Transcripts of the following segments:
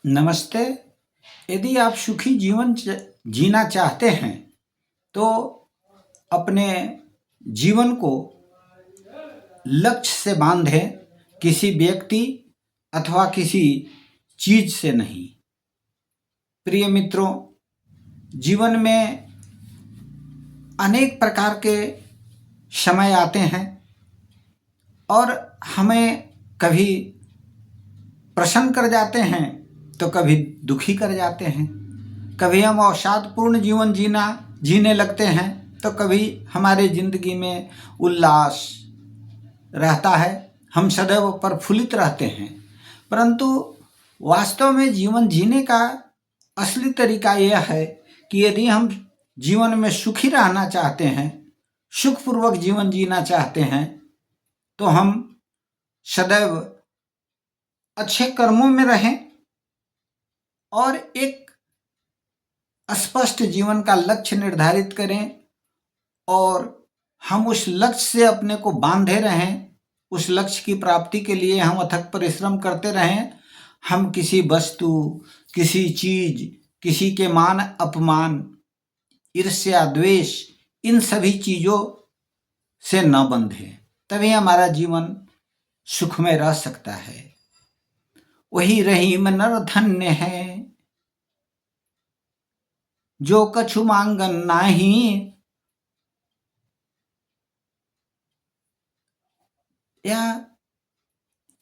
नमस्ते। यदि आप सुखी जीवन जीना चाहते हैं तो अपने जीवन को लक्ष्य से बांधें, किसी व्यक्ति अथवा किसी चीज से नहीं। प्रिय मित्रों, जीवन में अनेक प्रकार के समय आते हैं और हमें कभी प्रसन्न कर जाते हैं तो कभी दुखी कर जाते हैं। कभी हम अवसादपूर्ण जीवन जीने लगते हैं तो कभी हमारे जिंदगी में उल्लास रहता है, हम सदैव प्रफुल्लित रहते हैं। परंतु वास्तव में जीवन जीने का असली तरीका यह है कि यदि हम जीवन में सुखी रहना चाहते हैं, सुखपूर्वक जीवन जीना चाहते हैं, तो हम सदैव अच्छे कर्मों में रहें और एक स्पष्ट जीवन का लक्ष्य निर्धारित करें और हम उस लक्ष्य से अपने को बांधे रहें। उस लक्ष्य की प्राप्ति के लिए हम अथक परिश्रम करते रहें। हम किसी वस्तु, किसी चीज, किसी के मान अपमान, ईर्ष्या, द्वेष, इन सभी चीजों से न बंधें, तभी हमारा जीवन सुखमय रह सकता है। वही रहीम नर धन्य है, जो कछु मांगन नाही। यह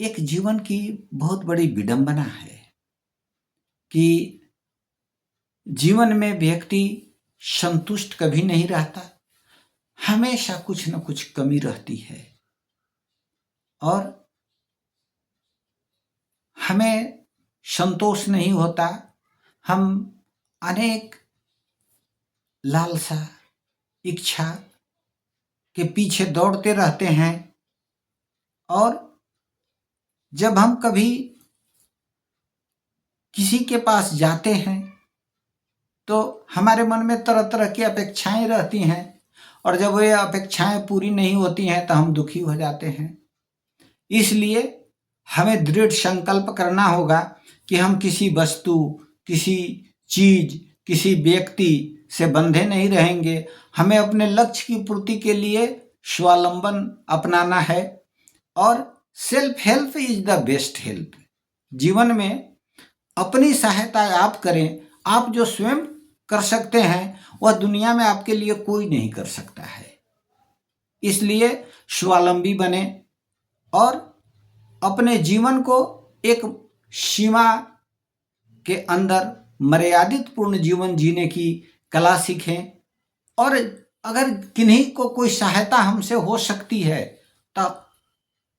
एक जीवन की बहुत बड़ी विडंबना है कि जीवन में व्यक्ति संतुष्ट कभी नहीं रहता, हमेशा कुछ न कुछ कमी रहती है और हमें संतोष नहीं होता। हम अनेक लालसा, इच्छा के पीछे दौड़ते रहते हैं और जब हम कभी किसी के पास जाते हैं तो हमारे मन में तरह तरह की अपेक्षाएं रहती हैं और जब वे अपेक्षाएं पूरी नहीं होती हैं तो हम दुखी हो जाते हैं। इसलिए हमें दृढ़ संकल्प करना होगा कि हम किसी वस्तु, किसी चीज, किसी व्यक्ति से बंधे नहीं रहेंगे। हमें अपने लक्ष्य की पूर्ति के लिए स्वावलंबन अपनाना है और self help is the best help. जीवन में अपनी सहायता आप करें। आप जो स्वयं कर सकते हैं वह दुनिया में आपके लिए कोई नहीं कर सकता है। इसलिए स्वावलंबी बने और अपने जीवन को एक सीमा के अंदर मर्यादित पूर्ण जीवन जीने की कला सीखें और अगर किन्हीं को कोई सहायता हमसे हो सकती है तो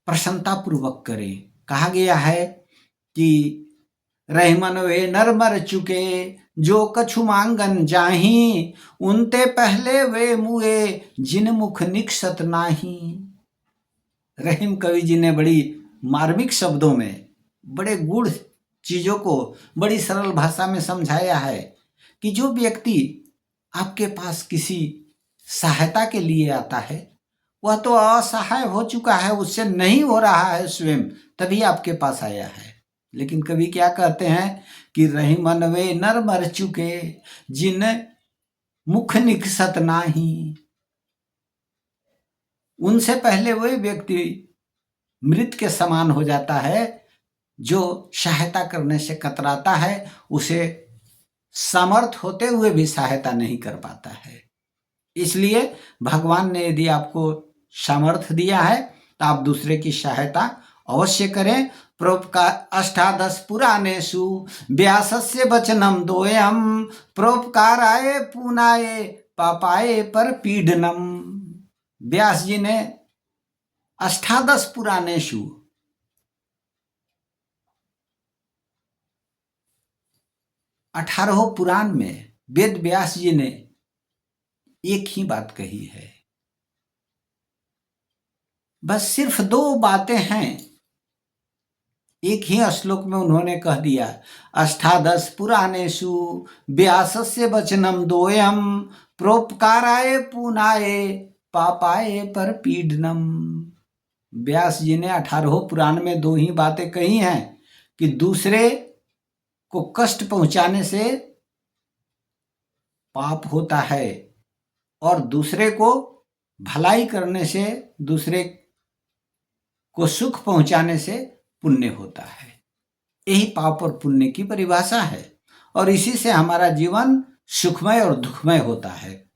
प्रसन्नतापूर्वक करें। कहा गया है कि रहमन वे नर मर चुके, जो कछु मांगन जाही, उनते पहले वे मुए, जिन मुख निकसत नाही। रहीम कवि जी ने बड़ी मार्मिक शब्दों में बड़े गूढ़ चीजों को बड़ी सरल भाषा में समझाया है कि जो व्यक्ति आपके पास किसी सहायता के लिए आता है वह तो असहाय हो चुका है, उससे नहीं हो रहा है स्वयं, तभी आपके पास आया है। लेकिन कभी क्या कहते हैं कि रहीमन वे नर मर चुके, जिन मुख निकसत नाही। उनसे पहले वही व्यक्ति मृत के समान हो जाता है जो सहायता करने से कतराता है, उसे सामर्थ होते हुए भी सहायता नहीं कर पाता है। इसलिए भगवान ने यदि आपको सामर्थ्य दिया है तो आप दूसरे की सहायता अवश्य करें। प्रोपकार अष्टादश पुराणेषु व्यासस्य वचनम दोयम, प्रोपकाराय पुनाय पापाय पर पीडनम। व्यास जी ने अष्टादश पुराणेषु 18 पुराण में वेद व्यास जी ने एक ही बात कही है। बस सिर्फ 2 बातें हैं, एक ही श्लोक में उन्होंने कह दिया। अष्टादश पुराणेषु व्यासस्य वचनम दोयम, प्रोपकाराय पुनाय पापाय पर पीडनम। व्यास जी ने 18 पुराण में 2 ही बातें कही हैं कि दूसरे को कष्ट पहुंचाने से पाप होता है और दूसरे को भलाई करने से, दूसरे को सुख पहुंचाने से पुण्य होता है। यही पाप और पुण्य की परिभाषा है और इसी से हमारा जीवन सुखमय और दुखमय होता है।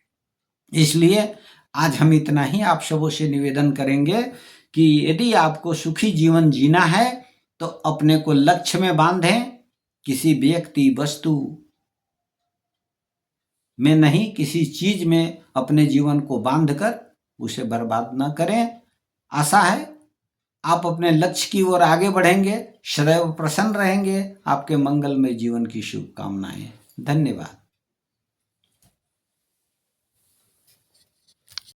इसलिए आज हम इतना ही आप सबों से निवेदन करेंगे कि यदि आपको सुखी जीवन जीना है तो अपने को लक्ष्य में बांधें, किसी व्यक्ति वस्तु में नहीं, किसी चीज में अपने जीवन को बांधकर उसे बर्बाद न करें। आशा है आप अपने लक्ष्य की ओर आगे बढ़ेंगे, सदैव प्रसन्न रहेंगे। आपके मंगलमय जीवन की शुभकामनाएं। धन्यवाद।